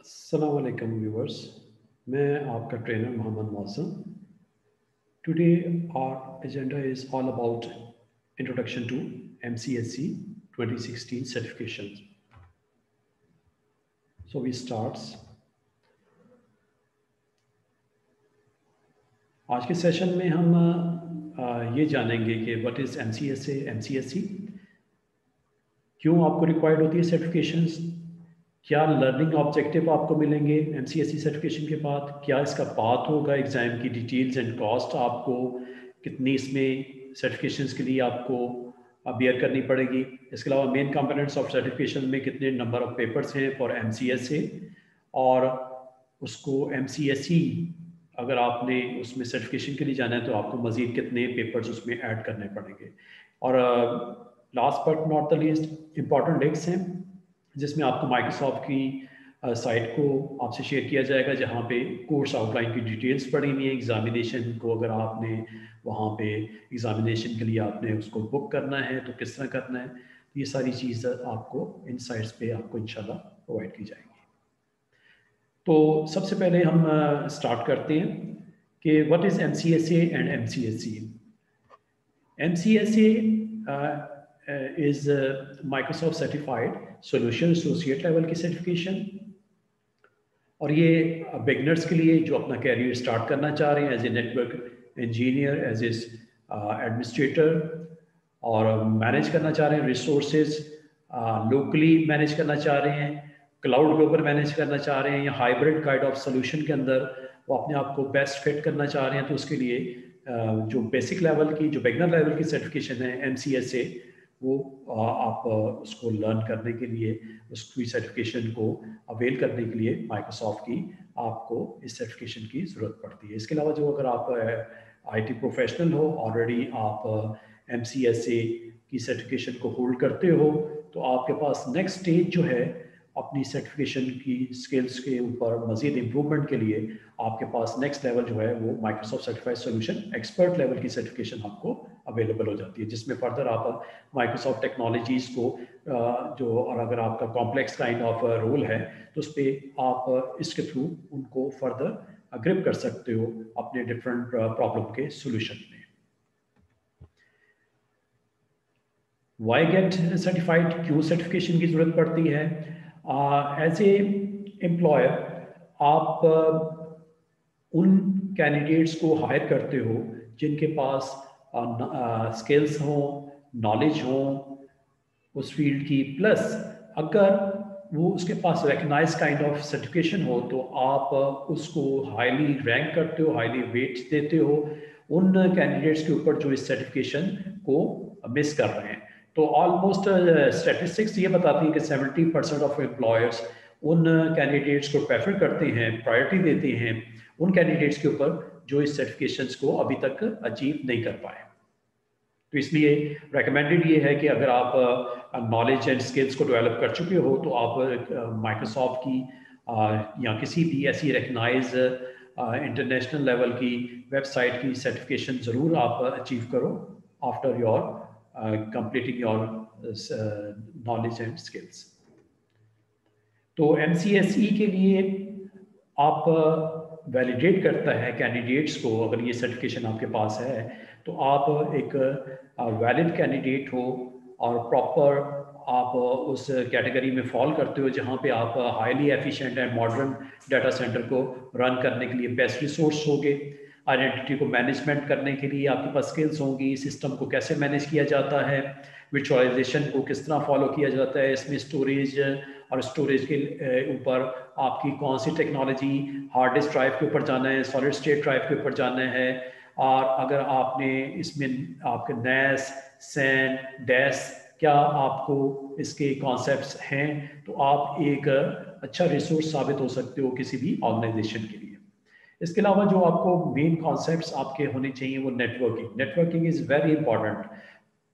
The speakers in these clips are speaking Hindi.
अस्सलाम वालेकुम व्यूवर्स, मैं आपका trainer Mohammed Mausam. Today our agenda is all about introduction to MCSE 2016 certification. So we starts. आज के सेशन में हम ये जानेंगे कि व्हाट इज़ MCSE, क्यों आपको रिक्वायर्ड होती है सर्टिफिकेशंस, क्या लर्निंग ऑब्जेक्टिव आपको मिलेंगे MCSE सर्टिफिकेशन के बाद, क्या इसका पाथ होगा एग्ज़ाम की, डिटेल्स एंड कॉस्ट आपको कितनी इसमें सर्टिफिकेशंस के लिए आपको बियर करनी पड़ेगी। इसके अलावा मेन कंपोनेंट्स ऑफ सर्टिफिकेशन में कितने नंबर ऑफ पेपर्स हैं फॉर MCSA, और उसको MCSE अगर आपने उसमें सर्टिफिकेशन के लिए जाना है तो आपको मज़ीद कितने पेपर्स उसमें ऐड करने पड़ेंगे। और last but not the least important links हैं जिसमें आपको माइक्रोसॉफ्ट की साइट को आपसे शेयर किया जाएगा, जहाँ पे कोर्स आउटलाइन की डिटेल्स पड़ी हुई हैं। एग्जामिनेशन को अगर आपने वहाँ पे एग्जामिनेशन के लिए आपने उसको बुक करना है तो किस तरह करना है, ये सारी चीज़ आपको इन साइट्स पे आपको इंशाल्लाह प्रोवाइड की जाएंगी। तो सबसे पहले हम स्टार्ट करते हैं कि what is MCSA and MCSE। MCSA is Microsoft certified solution associate level की सर्टिफिकेशन, और ये बिगनर्स के लिए जो अपना कैरियर स्टार्ट करना चाह रहे हैं as a network engineer, as a administrator, और मैनेज करना चाह रहे हैं रिसोर्सेज, लोकली मैनेज करना चाह रहे हैं, क्लाउड के ऊपर मैनेज करना चाह रहे हैं, या हाइब्रिड काइंड ऑफ सोल्यूशन के अंदर वो अपने आप को बेस्ट फिट करना चाह रहे हैं। तो उसके लिए जो बेसिक लेवल की, जो बिगनर लेवल की सर्टिफिकेशन है MCSA, वो आप उसको लर्न करने के लिए, उसकी सर्टिफिकेशन को अवेल करने के लिए माइक्रोसॉफ्ट की आपको इस सर्टिफिकेशन की ज़रूरत पड़ती है। इसके अलावा जो अगर आप IT प्रोफेशनल हो, ऑलरेडी आप MCSA की सर्टिफिकेशन को होल्ड करते हो, तो आपके पास नेक्स्ट स्टेज जो है अपनी सर्टिफिकेशन की स्किल्स के ऊपर मज़ीद इम्प्रूवमेंट के लिए, आपके पास नेक्स्ट लेवल जो है वो Microsoft certified solution expert level की सर्टिफिकेशन आपको अवेलेबल हो जाती है, जिसमें फर्दर आप माइक्रोसॉफ्ट टेक्नोलॉजीज़ को जो, और अगर आपका कॉम्प्लेक्स काइंड ऑफ रोल है तो उस पर आप इसके थ्रू उनको फर्दर ग्रिप कर सकते हो अपने डिफरेंट प्रॉब्लम के सोल्यूशन में। वाई गेट सर्टिफाइड, क्यों सर्टिफिकेशन की ज़रूरत पड़ती है? एज ए एम्प्लॉयर आप उन कैंडिडेट्स को हायर करते हो जिनके पास स्किल्स हों, नॉलेज हो उस फील्ड की, प्लस अगर वो उसके पास रिकग्नाइज काइंड ऑफ सर्टिफिकेशन हो तो आप उसको हाईली रैंक करते हो, हाईली वेट देते हो उन कैंडिडेट्स के ऊपर जो इस सर्टिफिकेशन को मिस कर रहे हैं। तो ऑलमोस्ट स्टैटिस्टिक्स ये बताती है कि 70% ऑफ एम्प्लॉयर्स उन कैंडिडेट्स को प्रेफर करते हैं, प्रायोरिटी देते हैं उन कैंडिडेट्स के ऊपर जो इस सर्टिफिकेशंस को अभी तक अचीव नहीं कर पाए। तो इसलिए रेकमेंडेड ये है कि अगर आप नॉलेज एंड स्किल्स को डेवलप कर चुके हो तो आप माइक्रोसॉफ्ट की या किसी भी ऐसी रिकग्नाइज इंटरनेशनल लेवल की वेबसाइट की सर्टिफिकेशन ज़रूर आप अचीव करो after your completing your knowledge and skills. तो MCSE के लिए आप वैलिडेट करता है कैंडिडेट्स को, अगर ये सर्टिफिकेशन आपके पास है तो आप एक वैलिड कैंडिडेट हो और प्रॉपर आप उस कैटेगरी में फॉल करते हो जहाँ पे आप highly efficient and modern data centre को रन करने के लिए बेस्ट रिसोर्स होगे, आइडेंटिटी को मैनेजमेंट करने के लिए आपके पास स्किल्स होंगी, सिस्टम को कैसे मैनेज किया जाता है, विजुअलाइजेशन को किस तरह फॉलो किया जाता है, इसमें स्टोरेज और स्टोरेज के ऊपर आपकी कौन सी टेक्नोलॉजी, हार्ड डिस्क ड्राइव के ऊपर जाना है, सॉलिड स्टेट ड्राइव के ऊपर जाना है, और अगर आपने इसमें आपके NAS, SAN, DAS क्या आपको इसके कॉन्सेप्ट्स हैं, तो आप एक अच्छा रिसोर्स साबित हो सकते हो किसी भी ऑर्गेनाइजेशन के लिए। इसके अलावा जो आपको मेन कॉन्सेप्ट्स आपके होने चाहिए वो networking is very important.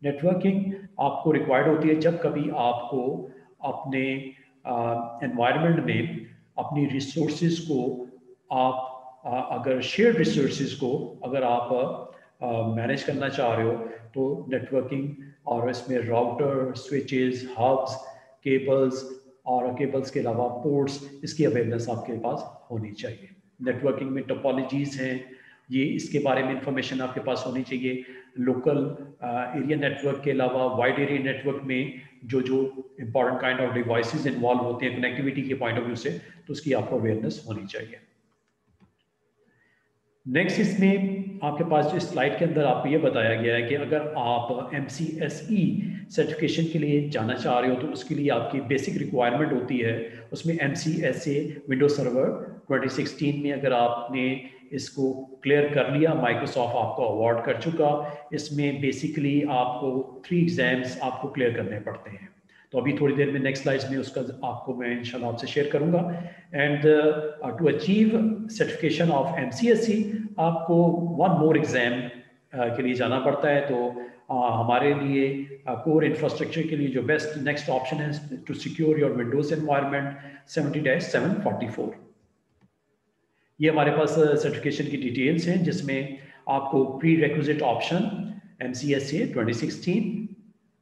Networking आपको रिक्वायर्ड होती है जब कभी आपको अपने एनवायरनमेंट में अपनी रिसोर्सेज को आप अगर शेयर्ड रिसोर्सेज को अगर आप मैनेज करना चाह रहे हो तो नेटवर्किंग और इसमें राउटर, स्विचेस, हब्स, केबल्स और केबल्स के अलावा पोर्ट्स, इसकी अवेयरनेस आपके पास होनी चाहिए। नेटवर्किंग में टोपोलॉजीज़ हैं, ये इसके बारे में इंफॉर्मेशन आपके पास होनी चाहिए। लोकल एरिया नेटवर्क के अलावा वाइड एरिया नेटवर्क में जो जो important kind of devices involve होते हैं कनेक्टिविटी के पॉइंट ऑफ व्यू से, तो उसकी आपको अवेयरनेस होनी चाहिए। नेक्स्ट इसमें आपके पास जो स्लाइड के अंदर आपको ये बताया गया है कि अगर आप MCSE सर्टिफिकेशन के लिए जाना चाह रहे हो तो उसके लिए आपकी बेसिक रिक्वायरमेंट होती है, उसमें MCSA विंडोज सर्वर 2016 में अगर आपने इसको क्लियर कर लिया, माइक्रोसॉफ्ट आपको अवार्ड कर चुका। इसमें बेसिकली आपको 3 एग्जाम्स आपको क्लियर करने पड़ते हैं। तो अभी थोड़ी देर में नेक्स्ट स्लाइड्स में उसका आपको मैं इंशाल्लाह आपसे शेयर करूंगा। And to achieve certification of MCSE आपको 1 मोर एग्जाम के लिए जाना पड़ता है। तो हमारे लिए कोर इंफ्रास्ट्रक्चर के लिए जो बेस्ट नेक्स्ट ऑप्शन है to secure your Windows environment 70-744। ये हमारे पास सर्टिफिकेशन की डिटेल्स हैं, जिसमें आपको प्री रिक्विजिट ऑप्शन MCSA 2016,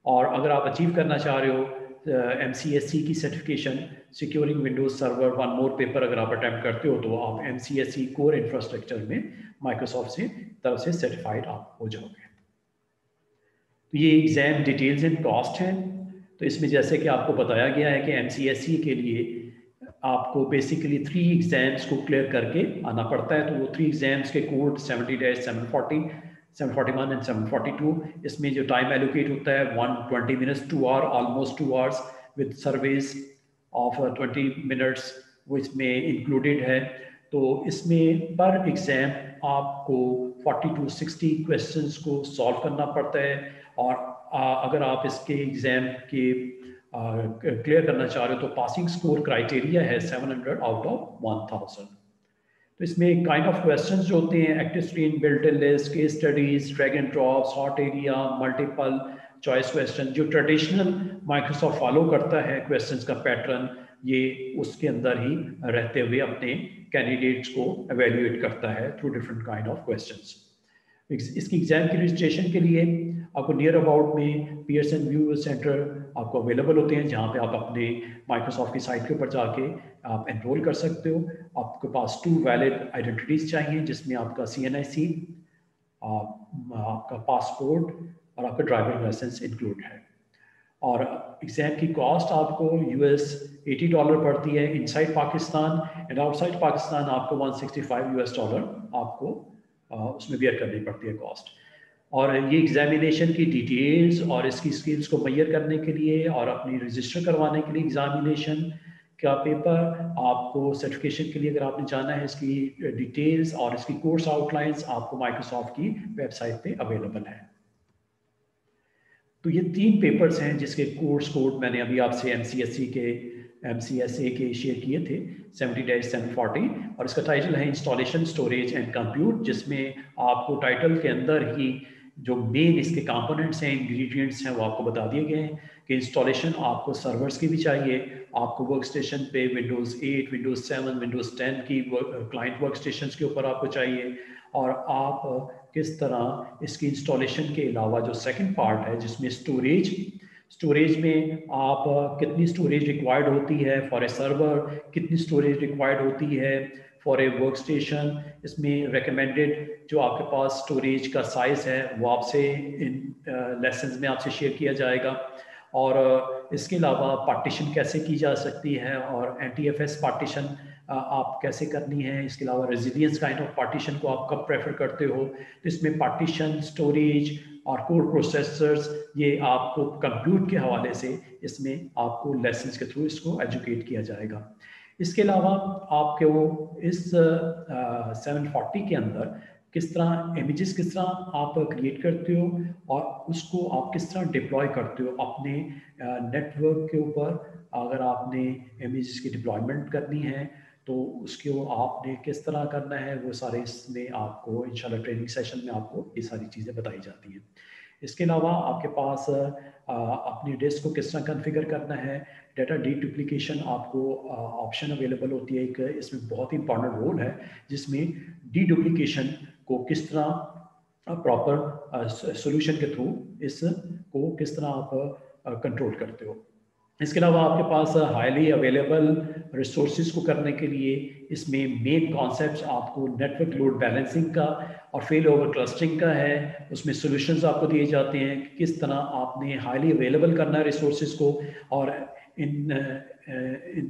और अगर आप अचीव करना चाह रहे हो MCSE की सर्टिफिकेशन सिक्योरिंग विंडोज सर्वर 1 मोर पेपर अगर आप अटैम्प्ट करते हो तो आप MCSE कोर इंफ्रास्ट्रक्चर में माइक्रोसॉफ्ट से तरफ से सर्टिफाइड आप हो जाओगे। तो ये एग्जाम डिटेल्स एंड कॉस्ट है। तो इसमें जैसे कि आपको बताया गया है कि MCSE के लिए आपको बेसिकली 3 एग्जाम्स को क्लियर करके आना पड़ता है। तो वो 3 एग्जाम्स के कोड 70-740, 741 एंड 742। इसमें जो टाइम एलोकेट होता है 120 minutes, 2 hour, almost 2 hours with surveys of 20 minutes वो इसमें इंक्लूडेड है। तो इसमें पर एग्जाम आपको 40 to 60 क्वेश्चंस को सॉल्व करना पड़ता है। और अगर आप इसके एग्जाम के क्लियर करना चाह रहे हो तो पासिंग स्कोर क्राइटेरिया है 700 आउट ऑफ 1000। तो इसमें काइंड ऑफ क्वेश्चंस जो होते हैं active screen, built in list, case studies, drag and drops, hot area, multiple choice question, जो ट्रेडिशनल माइक्रोसॉफ्ट फॉलो करता है क्वेश्चंस का पैटर्न, ये उसके अंदर ही रहते हुए अपने कैंडिडेट्स को एवेल्युएट करता है through different kind of questions. इसकी एग्जाम की रजिस्ट्रेशन के लिए आपको नियर अबाउट में पियर्सन व्यू सेंटर आपको अवेलेबल होते हैं, जहाँ पे आप अपने माइक्रोसॉफ्ट की साइट के ऊपर जाके आप एनरोल कर सकते हो। आपके पास 2 वैलिड आइडेंटिटीज चाहिए, जिसमें आपका CNIC, आपका पासपोर्ट और आपका ड्राइविंग लाइसेंस इंक्लूड है। और एग्जाम की कॉस्ट आपको US $80 पड़ती है inside Pakistan, and outside Pakistan आपको $165 आपको उसमें बियर करनी पड़ती है कॉस्ट। और ये एग्जामिनेशन की डिटेल्स और इसकी स्किल्स को मैयर करने के लिए और अपनी रजिस्टर करवाने के लिए एग्जामिनेशन का पेपर आपको सर्टिफिकेशन के लिए अगर आपने जाना है, इसकी डिटेल्स और इसकी कोर्स आउटलाइंस आपको माइक्रोसॉफ्ट की वेबसाइट पे अवेलेबल है। तो ये 3 पेपर्स हैं जिसके कोर्स कोड मैंने अभी आपसे MCSA के शेयर किए थे 70-740, और इसका टाइटल है इंस्टॉलेशन, स्टोरेज एंड कंप्यूट, जिसमें आपको टाइटल के अंदर ही जो मेन इसके कंपोनेंट्स हैं, इंग्रेडिएंट्स हैं, वो आपको बता दिए गए हैं कि इंस्टॉलेशन आपको सर्वर्स की भी चाहिए, आपको वर्क स्टेशन पे विंडोज़ 8, विंडोज़ 7, विंडोज़ 10 की क्लाइंट वर्क स्टेशन के ऊपर आपको चाहिए। और आप किस तरह इसकी इंस्टॉलेशन के अलावा जो सेकंड पार्ट है जिसमें स्टोरेज में आप कितनी स्टोरेज रिक्वायर्ड होती है फॉर ए सर्वर, कितनी स्टोरेज रिक्वायर्ड होती है फॉर ए वर्क स्टेशन, इसमें रिकमेंडेड जो आपके पास स्टोरेज का साइज़ है वो आपसे इन लेसन्स में आपसे शेयर किया जाएगा। और इसके अलावा पार्टीशन कैसे की जा सकती है और NTFS पार्टीशन आप कैसे करनी है, इसके अलावा रेजिलियंस काइंड ऑफ पार्टीशन को आप कब प्रेफर करते हो। तो इसमें पार्टीशन, स्टोरेज और कोर प्रोसेसर्स, ये आपको कंप्यूट के हवाले से इसमें आपको लेसन्स के थ्रू इसको एजुकेट किया जाएगा। इसके अलावा आपके वो इस 740 के अंदर किस तरह इमेजेस किस तरह आप क्रिएट करते हो और उसको आप किस तरह डिप्लॉय करते हो अपने नेटवर्क के ऊपर। अगर आपने इमेजेस की डिप्लॉयमेंट करनी है तो उसको आपने किस तरह करना है, वो सारे इसमें आपको इंशाल्लाह ट्रेनिंग सेशन में आपको ये सारी चीज़ें बताई जाती हैं। इसके अलावा आपके पास अपनी डिस्क को किस तरह कॉन्फ़िगर करना है, डाटा डीडुप्लिकेशन आपको ऑप्शन अवेलेबल होती है। एक इसमें बहुत ही इंपॉर्टेंट रोल है जिसमें डीडुप्लिकेशन को किस तरह प्रॉपर सॉल्यूशन के थ्रू इसको किस तरह आप कंट्रोल करते हो। इसके अलावा आपके पास हाईली अवेलेबल रिसोर्सेज को करने के लिए इसमें मेन कॉन्सेप्ट आपको नेटवर्क लोड बैलेंसिंग का और फेल ओवर क्लस्टरिंग का है। उसमें सॉल्यूशंस आपको दिए जाते हैं कि किस तरह आपने हाईली अवेलेबल करना है रिसोर्सेज को, और इन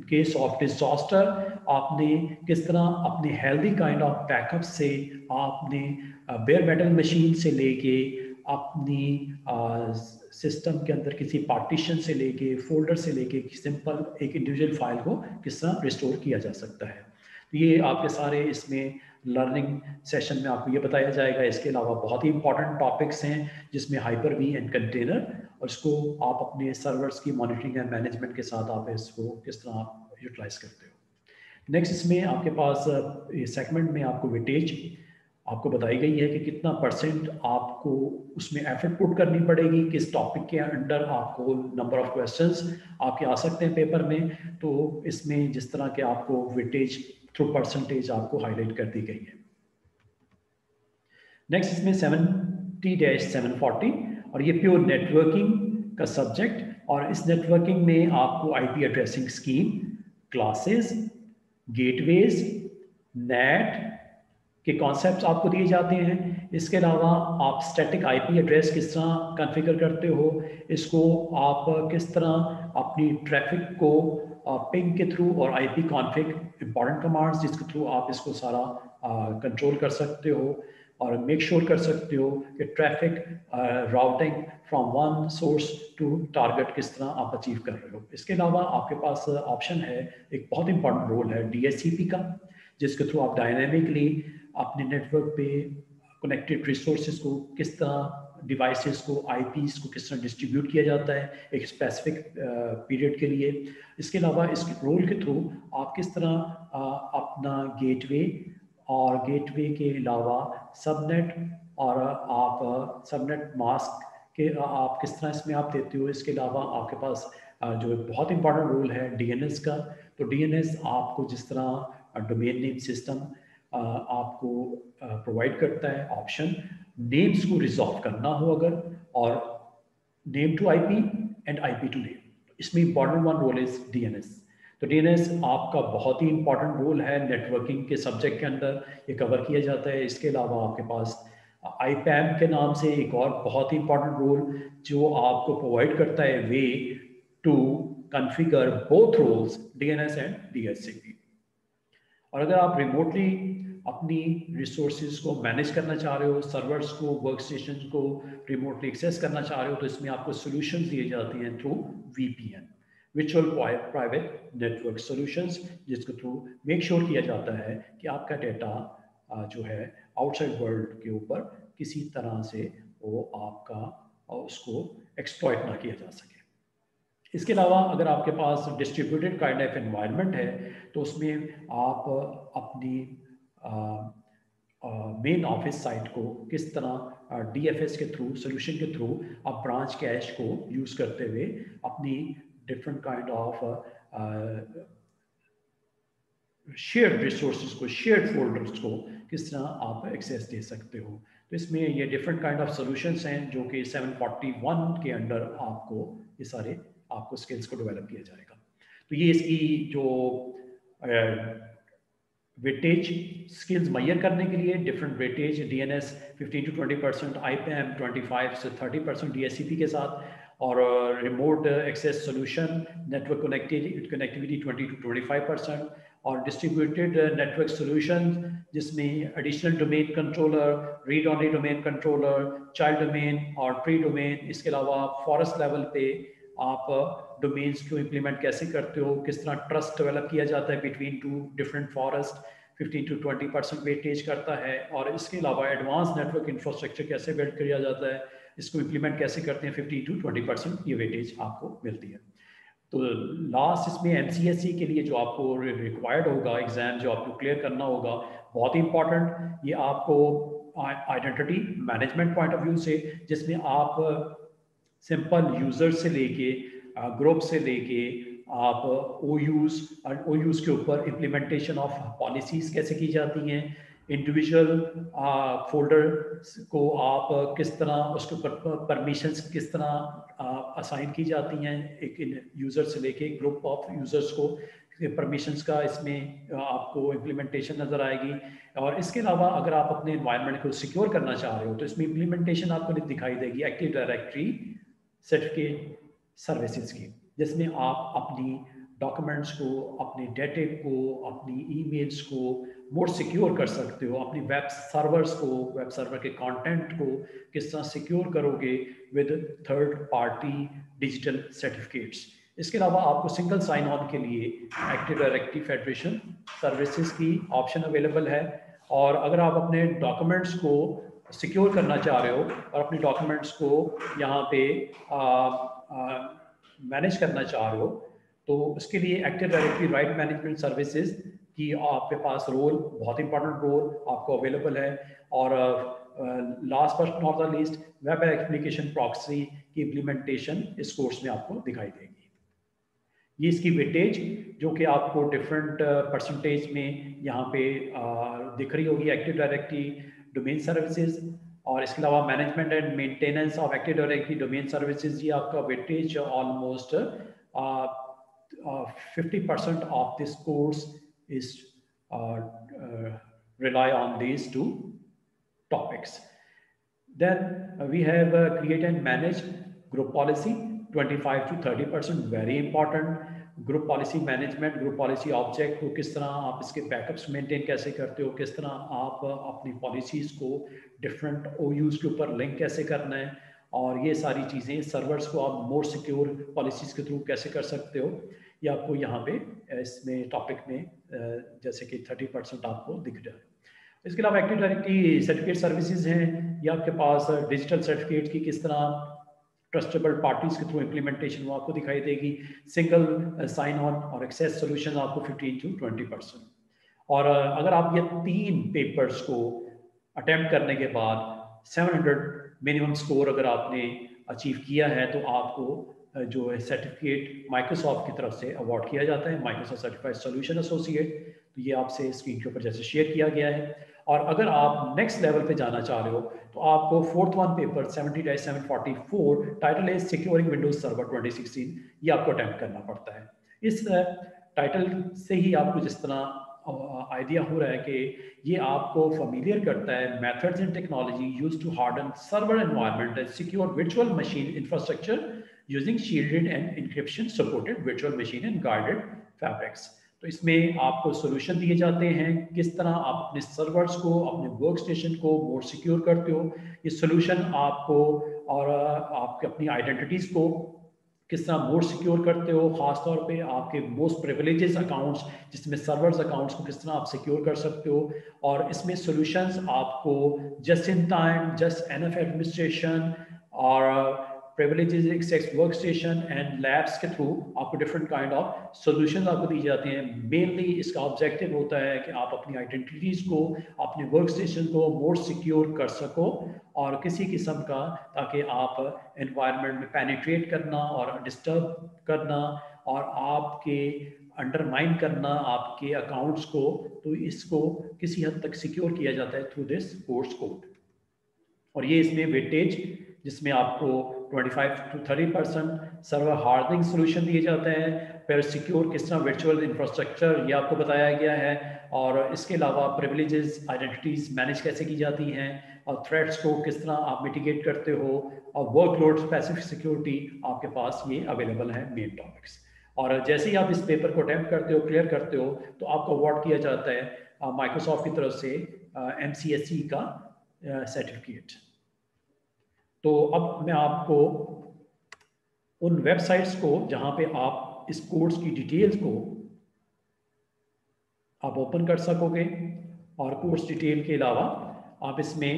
केस ऑफ डिजास्टर आपने किस तरह अपने हेल्दी काइंड ऑफ बैकअप से आपने बेयर मेटल मशीन से लेके अपनी सिस्टम के अंदर किसी पार्टीशन से लेके फोल्डर से लेके सिंपल एक इंडिविजुअल फाइल को किस तरह रिस्टोर किया जा सकता है। तो ये आपके सारे इसमें लर्निंग सेशन में आपको ये बताया जाएगा। इसके अलावा बहुत ही इंपॉर्टेंट टॉपिक्स हैं जिसमें हाइपर वी एंड कंटेनर, और इसको आप अपने सर्वर्स की मॉनिटरिंग एंड मैनेजमेंट के साथ आप इसको किस तरह आप यूटिलाइज करते हो। नेक्स्ट इसमें आपके पास सेगमेंट में आपको वेटेज आपको बताई गई है कि कितना परसेंट आपको उसमें एफर्ट पुट करनी पड़ेगी, किस टॉपिक के अंडर आपको नंबर ऑफ क्वेश्चंस आपके आ सकते हैं पेपर में। तो इसमें जिस तरह के आपको वेटेज थ्रू परसेंटेज आपको हाईलाइट कर दी गई है। नेक्स्ट इसमें 70-740 और ये प्योर नेटवर्किंग का सब्जेक्ट, और इस नेटवर्किंग में आपको IP addressing scheme, classes, gateways, net के कॉन्सेप्ट्स आपको दिए जाते हैं। इसके अलावा आप स्टैटिक आईपी एड्रेस किस तरह कॉन्फ़िगर करते हो, इसको आप किस तरह अपनी ट्रैफिक को पिंग के थ्रू और आईपी कॉन्फ़िग इंपॉर्टेंट कमांड्स जिसके थ्रू आप इसको सारा कंट्रोल कर सकते हो और मेक श्योर कर सकते हो कि traffic routing from one source to target किस तरह आप अचीव कर रहे हो। इसके अलावा आपके पास ऑप्शन है, एक बहुत इंपॉर्टेंट रोल है डीएससीपी का, जिसके थ्रू आप डायनेमिकली अपने नेटवर्क पे कनेक्टेड रिसोर्सेज को किस तरह, डिवाइसेस को, आईपीस को किस तरह डिस्ट्रीब्यूट किया जाता है एक स्पेसिफिक पीरियड के लिए। इसके अलावा इस रोल के थ्रू आप किस तरह अपना गेटवे और गेटवे के अलावा सबनेट और आप सबनेट मास्क के आप किस तरह इसमें आप देते हो। इसके अलावा आपके पास जो बहुत इंपॉर्टेंट रोल है डीएनएस का, तो डीएनएस आपको जिस तरह डोमेन नेम सिस्टम आपको प्रोवाइड करता है ऑप्शन नेम्स को रिजॉल्व करना हो अगर, और name to IP and IP to name, इसमें important one role is DNS. तो डीएनएस आपका बहुत ही इंपॉर्टेंट रोल है नेटवर्किंग के सब्जेक्ट के अंदर, ये कवर किया जाता है। इसके अलावा आपके पास आईपैम के नाम से एक और बहुत ही इंपॉर्टेंट रोल जो आपको प्रोवाइड करता है way to configure both roles DNS and DHCP. और अगर आप रिमोटली अपनी रिसोर्सेज को मैनेज करना चाह रहे हो, सर्वर्स को, वर्क स्टेशन को रिमोटली एक्सेस करना चाह रहे हो, तो इसमें आपको सॉल्यूशंस दिए जाते हैं through VPN, virtual private network solutions, जिसके थ्रू मेक श्योर किया जाता है कि आपका डेटा जो है आउटसाइड वर्ल्ड के ऊपर किसी तरह से वो आपका उसको एक्सप्लॉइट ना किया जा सके। इसके अलावा अगर आपके पास डिस्ट्रीब्यूटेड काइंड ऑफ एनवायरनमेंट है तो उसमें आप अपनी मेन ऑफिस साइट को किस तरह डीएफएस के थ्रू, सोल्यूशन के थ्रू आप ब्रांच कैश को यूज़ करते हुए अपनी different kind of shared resources को, शेयर्ड फोल्डर्स को किस तरह आप एक्सेस दे सकते हो। तो इसमें ये डिफरेंट काइंड ऑफ सॉल्यूशंस हैं जो कि 741 के अंडर आपको ये सारे आपको स्किल्स को डेवलप किया जाएगा। तो ये इसकी जो वेटेज स्किल्स मैयर करने के लिए different weightage DNS 15 to 20%, IPAM 25 से 30% डीएससीपी के साथ, और remote access solution network connectivity 20 to 25%, और डिस्ट्रीब्यूटेड नेटवर्क सॉल्यूशन जिसमें additional domain controller, read only domain controller, child domain और प्री डोमेन। इसके अलावा फॉरेस्ट लेवल पे आप डोमेन्स को इम्प्लीमेंट कैसे करते हो, किस तरह ट्रस्ट डेवलप किया जाता है between two different forest, 15 to 20% weightage करता है। और इसके अलावा एडवांस नेटवर्क इंफ्रास्ट्रक्चर कैसे बिल्ड किया जाता है, इसको इम्प्लीमेंट कैसे करते हैं, 15 to 20% ये वेटेज आपको मिलती है। तो लास्ट इसमें एमसीएसई के लिए जो आपको रिक्वायर्ड होगा एग्जाम, जो आपको क्लियर करना होगा, बहुत ही इंपॉर्टेंट, ये आपको identity management point of view से, जिसमें आप सिंपल यूजर से लेके ग्रुप से लेके आप ओयूज के ऊपर इम्प्लीमेंटेशन ऑफ पॉलिसीज कैसे की जाती हैं, इंडिविजुअल फोल्डर को आप किस तरह उसके ऊपर परमिशंस किस तरह असाइन की जाती हैं, एक यूज़र से लेके ग्रुप ऑफ यूज़र्स को परमिशंस का इसमें आपको इम्प्लीमेंटेशन नज़र आएगी। और इसके अलावा अगर आप अपने एनवायरनमेंट को सिक्योर करना चाह रहे हो तो इसमें इम्प्लीमेंटेशन आपको दिखाई देगी एक्टिव डायरेक्टरी सर्टिफिकेट सर्विसेज की, जिसमें आप अपनी डॉक्यूमेंट्स को, अपने डेटे को, अपनी ईमेल्स को मोर सिक्योर कर सकते हो, अपनी वेब सर्वर्स को, वेब सर्वर के कंटेंट को किस तरह सिक्योर करोगे with third party digital certificates. इसके अलावा आपको सिंगल साइन ऑन के लिए एक्टिव डायरेक्टरी फेडरेशन सर्विसेज की ऑप्शन अवेलेबल है। और अगर आप अपने डॉक्यूमेंट्स को सिक्योर करना चाह रहे हो और अपने डॉक्यूमेंट्स को यहाँ पे मैनेज करना चाह रहे हो तो उसके लिए active directory right management services की आपके पास रोल, बहुत इंपॉर्टेंट रोल आपको अवेलेबल है। और last but not the least, web application proxy की इम्प्लीमेंटेशन इस कोर्स में आपको दिखाई देगी। ये इसकी वेटेज जो कि आपको डिफरेंट परसेंटेज में यहाँ पे दिख रही होगी, एक्टिव डायरेक्टरी डोमेन सर्विसेज और इसके अलावा management and maintenance of active directory domain services, ये आपका weightage almost 50% of this course is rely on these two topics. Then we have create and manage group policy, 25 to 30%, very important. Group policy management, group policy object को किस तरह आप इसके बैकअप्स मेंटेन कैसे करते हो, किस तरह आप अपनी पॉलिसीज़ को डिफरेंट ओयूज़ के ऊपर लिंक कैसे करना है, और ये सारी चीज़ें सर्वर्स को आप मोर सिक्योर पॉलिसीज़ के थ्रू कैसे कर सकते हो, ये आपको यहाँ पे इसमें टॉपिक में जैसे कि 30% आपको दिख रहा है। इसके अलावा एक्टिव डायरेक्टरी सर्टिफिकेट सर्विसेज हैं, ये आपके पास डिजिटल सर्टिफिकेट की किस तरह ट्रस्टेबल पार्टीज के थ्रू इम्प्लीमेंटेशन वो आपको दिखाई देगी। सिंगल साइन ऑन और एक्सेस सोल्यूशन आपको 15 to 20%। और अगर आप ये 3 पेपर्स को अटेम्प्ट करने के बाद 700 मिनिमम स्कोर अगर आपने अचीव किया है तो आपको जो है सर्टिफिकेट माइक्रोसॉफ्ट की तरफ से अवार्ड किया जाता है, माइक्रोसॉफ्ट सर्टिफाइड सोल्यूशन एसोसिएट। तो ये आपसे स्क्रीन के ऊपर जैसे शेयर किया गया है। और अगर आप नेक्स्ट लेवल पे जाना चाह रहे हो तो आपको 4th one paper 70-744 title is securing Windows server 2016, ये आपको अटेम्प्ट करना पड़ता है। इस टाइटल से ही आपको जिस तरह आइडिया हो रहा है कि ये आपको फेमिलियर करता है methods and technology used to harden server environment and secure virtual machine infrastructure using shielded and encryption supported virtual machine and guarded fabrics. तो इसमें आपको सोल्यूशन दिए जाते हैं किस तरह आप अपने सर्वर्स को, अपने वर्क स्टेशन को मोर सिक्योर करते हो। ये सोल्यूशन आपको और आपके अपनी आइडेंटिटीज़ को किस तरह मोर सिक्योर करते हो, खासतौर पे आपके मोस्ट प्रिविलेजेस अकाउंट्स जिसमें सर्वर्स अकाउंट्स को किस तरह आप सिक्योर कर सकते हो। और इसमें सॉल्यूशंस आपको just in time, just NF administration और privileges access workstation and labs के थ्रू आपको डिफरेंट काइंड ऑफ सॉल्यूशंस आपको दी जाते हैं। मेनली इसका ऑब्जेक्टिव होता है कि आप अपनी आइडेंटिटीज़ को, अपने वर्क स्टेशन को मोर सिक्योर कर सको और किसी किस्म का, ताकि आप एनवायरनमेंट में पेनिट्रेट करना और डिस्टर्ब करना और आपके अंडरमाइन करना आपके अकाउंट्स को, तो इसको किसी हद तक सिक्योर किया जाता है थ्रू दिस कोर्स कोड। और ये इसमें वेटेज जिसमें आपको 25 to 30% सर्वर हार्डनिंग सोल्यूशन दिए जाते हैं, फिर सिक्योर किस तरह वर्चुअल इंफ्रास्ट्रक्चर ये आपको बताया गया है, और इसके अलावा प्रिविलेजेस आइडेंटिटीज़ मैनेज कैसे की जाती हैं और थ्रेट्स को किस तरह आप मिटिगेट करते हो, और वर्कलोड स्पेसिफिक सिक्योरिटी आपके पास ये अवेलेबल है मेन टॉपिक्स। और जैसे ही आप इस पेपर को अटेम्प्ट करते हो, क्लियर करते हो, तो आपको अवार्ड किया जाता है माइक्रोसॉफ्ट की तरफ से MCSE का सर्टिफिकेट। तो अब मैं आपको उन वेबसाइट्स को जहां पे आप इस कोर्स की डिटेल्स को आप ओपन कर सकोगे, और कोर्स डिटेल के अलावा आप इसमें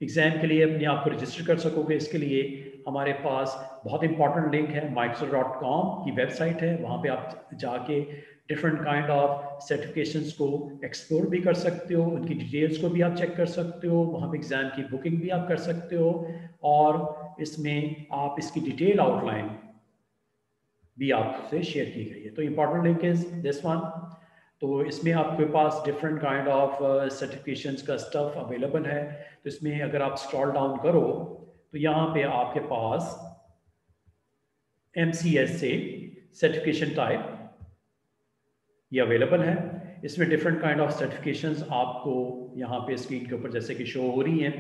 एग्ज़ाम के लिए अपने आप को रजिस्टर कर सकोगे। इसके लिए हमारे पास बहुत इंपॉर्टेंट लिंक है, microsoft.com की वेबसाइट है, वहाँ पे आप जाके डिफरेंट काइंड ऑफ सर्टिफिकेशंस को एक्सप्लोर भी कर सकते हो, उनकी डिटेल्स को भी आप चेक कर सकते हो, वहाँ पे एग्ज़ाम की बुकिंग भी आप कर सकते हो, और इसमें आप इसकी डिटेल आउटलाइन भी आपसे शेयर की गई है। तो important link is this one. तो इसमें आपके पास डिफरेंट काइंड ऑफ सर्टिफिकेशंस का स्टफ अवेलेबल है। तो इसमें अगर आप स्क्रॉल डाउन करो तो यहाँ पे आपके पास MCSA सर्टिफिकेशन टाइप ये अवेलेबल है। इसमें डिफरेंट काइंड ऑफ सर्टिफिकेशंस आपको यहाँ पे स्क्रीन के ऊपर जैसे कि शो हो रही हैं।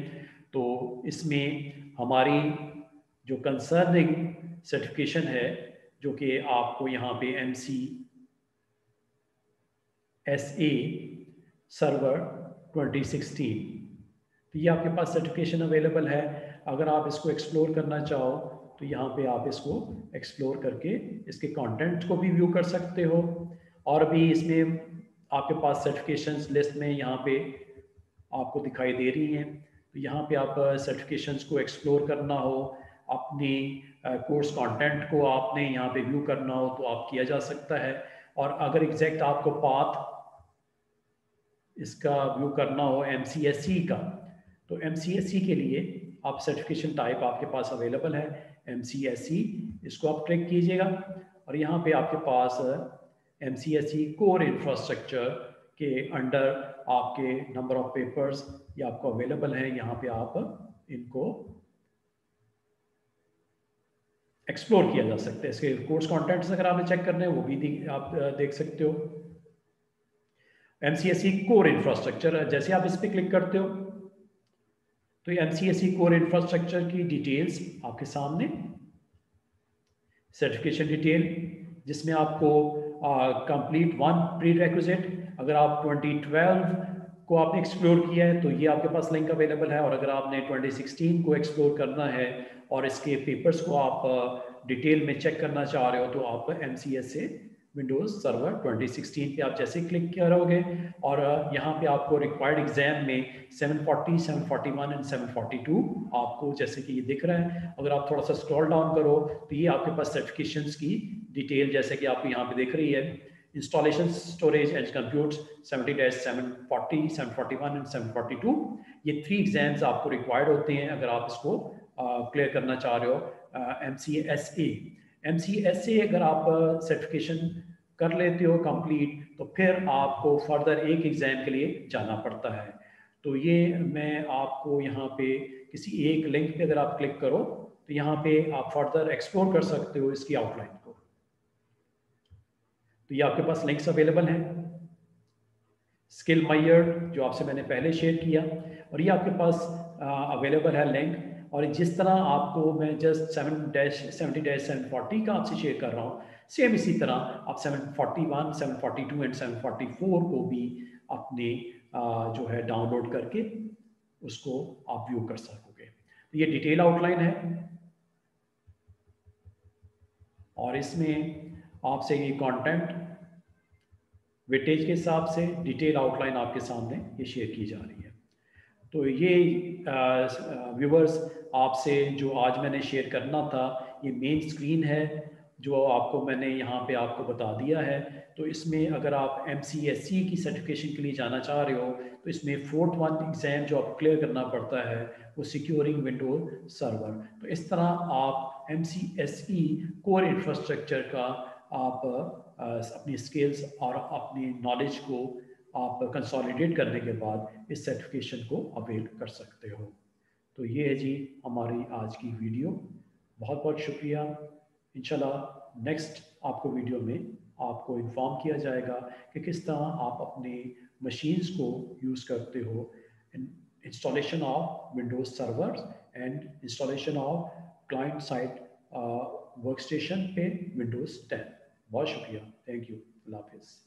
तो इसमें हमारी जो कंसर्निंग सर्टिफिकेशन है जो कि आपको यहाँ पे MCSA सर्वर 2016, तो ये आपके पास सर्टिफिकेशन अवेलेबल है। अगर आप इसको एक्सप्लोर करना चाहो तो यहाँ पे आप इसको एक्सप्लोर करके इसके कंटेंट को भी व्यू कर सकते हो। और भी इसमें आपके पास सर्टिफिकेशंस लिस्ट में यहाँ पे आपको दिखाई दे रही हैं। तो यहाँ पे आप सर्टिफिकेशंस को एक्सप्लोर करना हो, अपनी कोर्स कंटेंट को आपने यहाँ पे व्यू करना हो तो आप किया जा सकता है। और अगर एग्जैक्ट आपको पाथ इसका व्यू करना हो MCSE का, तो MCSE के लिए आप सर्टिफिकेशन टाइप आपके पास अवेलेबल है MCSE, इसको आप ट्रैक कीजिएगा। और यहाँ पे आपके पास MCSE कोर इंफ्रास्ट्रक्चर के अंडर आपके नंबर ऑफ पेपर्स ये आपको अवेलेबल है। यहाँ पे आप इनको एक्सप्लोर किया जा सकता है। इसके कोर्स कंटेंट्स अगर आपने चेक करने हैं वो भी आप देख सकते हो। MCSE कोर इंफ्रास्ट्रक्चर, जैसे आप इस पर क्लिक करते हो तो MCSE कोर इंफ्रास्ट्रक्चर की डिटेल्स आपके सामने, सर्टिफिकेशन डिटेल जिसमें आपको कंप्लीट वन प्री रिक्विजिट, अगर आप 2012 को आपने एक्सप्लोर किया है तो ये आपके पास लिंक अवेलेबल है। और अगर आपने 2016 को एक्सप्लोर करना है और इसके पेपर्स को आप डिटेल में चेक करना चाह रहे हो तो आप MCSA विंडोज सर्वर 2016 पे आप जैसे क्लिक करोगे और यहाँ पे आपको रिक्वायर्ड एग्जाम में 740, 741 एंड 742 आपको जैसे कि ये दिख रहा है। अगर आप थोड़ा सा स्क्रॉल डाउन करो तो ये आपके पास सर्टिफिकेशंस की डिटेल जैसे कि आपको यहाँ पे दिख रही है। Installation storage and compute 70-740, 741 and 742, ये 3 एग्जाम्स आपको रिक्वायर्ड होते हैं अगर आप इसको क्लियर करना चाह रहे हो। MCSA अगर आप सर्टिफिकेशन कर लेते हो कंप्लीट तो फिर आपको फर्दर एक एग्ज़ाम के लिए जाना पड़ता है। तो ये मैं आपको यहाँ पे किसी एक लिंक पे अगर आप क्लिक करो तो यहाँ पे आप फर्दर एक्सप्लोर कर सकते हो इसकी आउटलाइन को। तो ये आपके पास लिंक्स अवेलेबल हैं, स्किल मायर जो आपसे मैंने पहले शेयर किया, और ये आपके पास अवेलेबल है लिंक। और जिस तरह आपको मैं जस्ट 7-70-740 का आपसे शेयर कर रहा हूँ, सेम इसी तरह आप 741, 742 एंड 744 को भी अपने जो है डाउनलोड करके उसको आप व्यू कर सकोगे। तो ये डिटेल आउटलाइन है और इसमें आपसे ये कंटेंट वेटेज के हिसाब से डिटेल आउटलाइन आपके सामने ये शेयर की जा रही है। तो ये व्यूवर्स आपसे जो आज मैंने शेयर करना था, ये मेन स्क्रीन है जो आपको मैंने यहाँ पे आपको बता दिया है। तो इसमें अगर आप MCSE की सर्टिफिकेशन के लिए जाना चाह रहे हो तो इसमें 4th वन एग्ज़ाम जो आप क्लियर करना पड़ता है वो सिक्योरिंग विंडोज सर्वर। तो इस तरह आप MCSE कोर इंफ्रास्ट्रक्चर का आप अपनी स्किल्स और अपनी नॉलेज को आप कंसोलिडेट करने के बाद इस सर्टिफिकेशन को अवेल कर सकते हो। तो ये है जी हमारी आज की वीडियो। बहुत बहुत शुक्रिया। इंशाल्लाह नेक्स्ट आपको वीडियो में आपको इन्फॉर्म किया जाएगा कि किस तरह आप अपने मशीन्स को यूज़ करते हो installation of Windows server and installation of client side work station पे विंडोज़ 10। बहुत शुक्रिया। Thank you. अल्लाह हाफिज़।